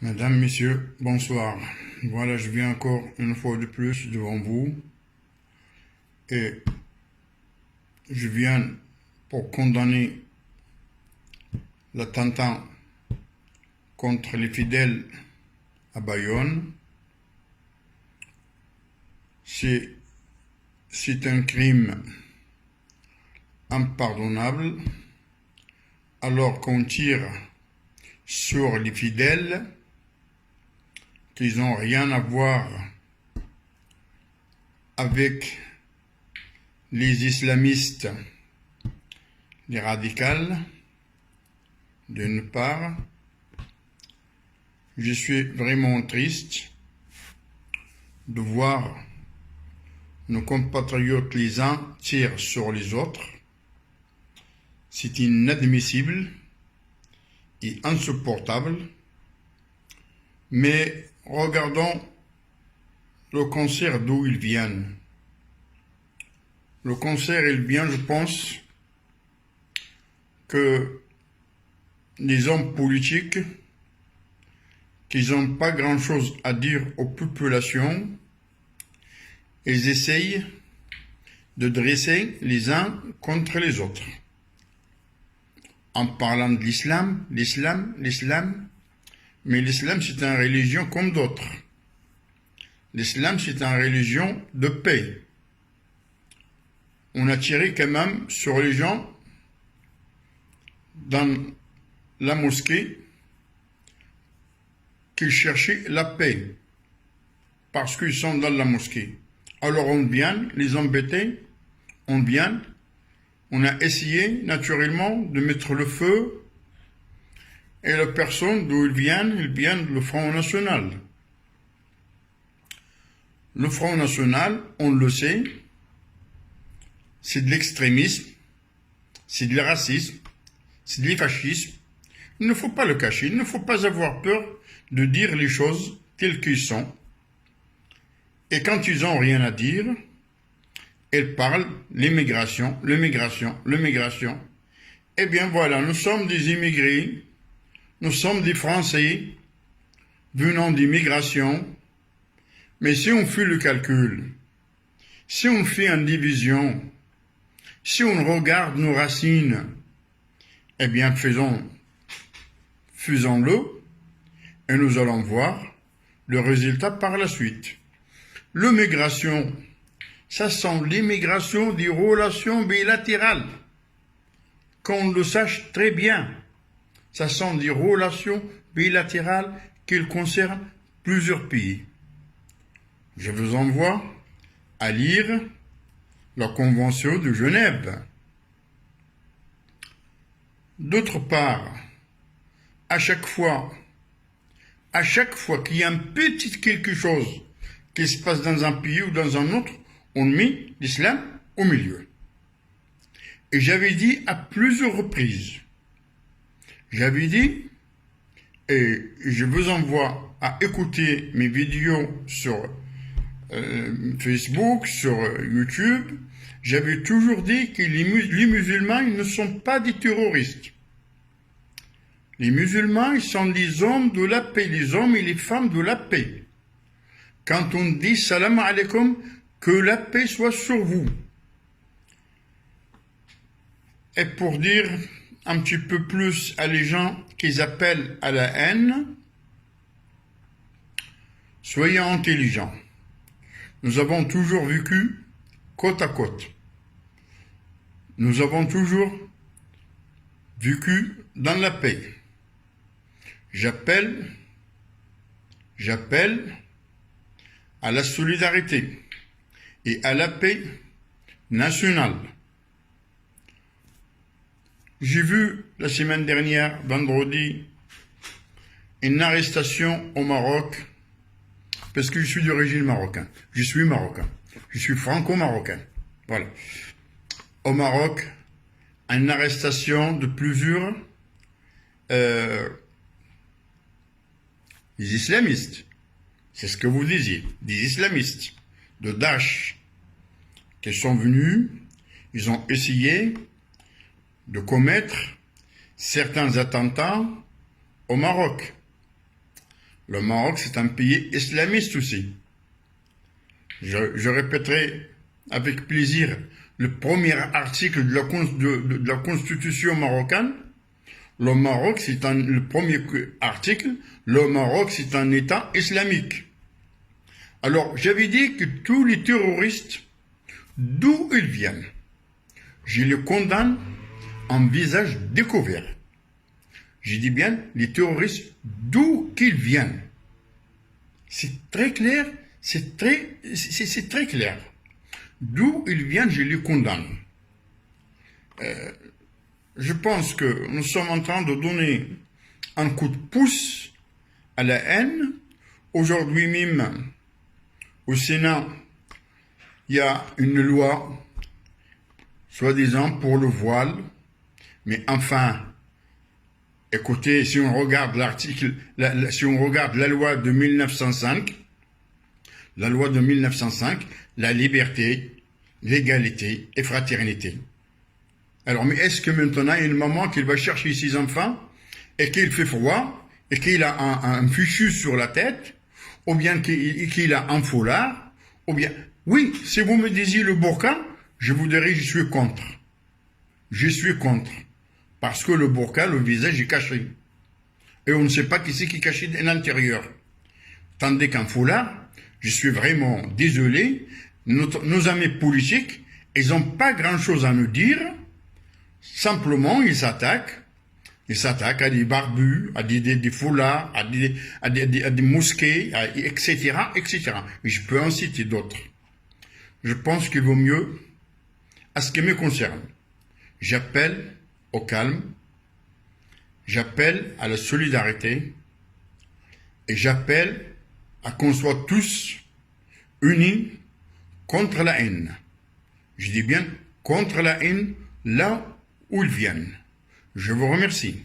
Mesdames, Messieurs, bonsoir. Voilà, je viens encore une fois de plus devant vous et je viens pour condamner l'attentat contre les fidèles à Bayonne. C'est un crime impardonnable alors qu'on tire sur les fidèles qui n'ont rien à voir avec les islamistes, les radicales, d'une part. Je suis vraiment triste de voir nos compatriotes les uns tirent sur les autres. C'est inadmissible et insupportable. Mais regardons le cancer d'où ils viennent. Le cancer, il vient, je pense, que les hommes politiques qui n'ont pas grand-chose à dire aux populations, ils essayent de dresser les uns contre les autres. En parlant de l'islam, mais l'islam c'est une religion comme d'autres. L'islam c'est une religion de paix. On a tiré quand même sur les gens dans la mosquée qui cherchaient la paix parce qu'ils sont dans la mosquée. Alors on vient les embêter, on a essayé naturellement de mettre le feu et la personne d'où ils viennent du Front National. Le Front National, on le sait, c'est de l'extrémisme, c'est du racisme, c'est du fascisme. Il ne faut pas le cacher, il ne faut pas avoir peur de dire les choses telles qu'elles sont. Et quand ils n'ont rien à dire, ils parlent l'immigration. Eh bien voilà, nous sommes des immigrés, nous sommes des Français venant d'immigration, mais si on fait le calcul, si on fait une division, si on regarde nos racines, eh bien faisons-le et nous allons voir le résultat par la suite. L'immigration, ça sont l'immigration des relations bilatérales, qu'on le sache très bien. Ça sont des relations bilatérales qui concernent plusieurs pays. Je vous envoie à lire la Convention de Genève. D'autre part, à chaque fois qu'il y a un petit quelque chose qui se passe dans un pays ou dans un autre, on met l'islam au milieu. Et j'avais dit à plusieurs reprises, et je vous envoie à écouter mes vidéos sur Facebook, sur YouTube, j'avais toujours dit que les musulmans, ils ne sont pas des terroristes. Les musulmans, ils sont des hommes de la paix, les hommes et les femmes de la paix. Quand on dit salam alaikum, que la paix soit sur vous. Et pour dire un petit peu plus à les gens qui appellent à la haine, soyez intelligents. Nous avons toujours vécu côte à côte. Nous avons toujours vécu dans la paix. J'appelle à la solidarité et à la paix nationale. J'ai vu la semaine dernière, vendredi, une arrestation au Maroc, parce que je suis d'origine marocaine. Je suis marocain. Je suis franco-marocain. Voilà. Au Maroc, une arrestation de plusieurs des islamistes. C'est ce que vous disiez. Des islamistes de Daesh qui sont venus, ils ont essayé de commettre certains attentats au Maroc. Le Maroc, c'est un pays islamiste aussi. Je répéterai avec plaisir le premier article de la Constitution marocaine. Le Maroc, le premier article, le Maroc, c'est un État islamique. Alors, j'avais dit que tous les terroristes, d'où ils viennent, je les condamne en visage découvert. Je dis bien, les terroristes, d'où qu'ils viennent. C'est très clair, c'est très clair. D'où ils viennent, je les condamne. Je pense que nous sommes en train de donner un coup de pouce à la haine. Aujourd'hui même, au Sénat, il y a une loi, soi-disant pour le voile, mais enfin, écoutez, si on regarde l'article, si on regarde la loi de 1905, la liberté, l'égalité et fraternité. Alors, mais est-ce que maintenant, il y a une maman qui va chercher ses enfants et qu'il fait froid et qu'il a un fichu sur la tête, ou bien qu'il a un foulard, ou bien... Oui, si vous me disiez le burqa, je vous dirais je suis contre. Je suis contre. Parce que le burqa, le visage est caché. Et on ne sait pas qui c'est qui est caché à l'intérieur. Tandis qu'un foulard, je suis vraiment désolé, nos amis politiques, ils n'ont pas grand-chose à nous dire. Simplement, ils s'attaquent à des barbus, à des foulards, à des mosquées, etc., etc. Et je peux en citer d'autres. Je pense qu'il vaut mieux, à ce qui me concerne, j'appelle au calme, j'appelle à la solidarité, et j'appelle à qu'on soit tous unis contre la haine. Je dis bien contre la haine, là où ils viennent. Je vous remercie.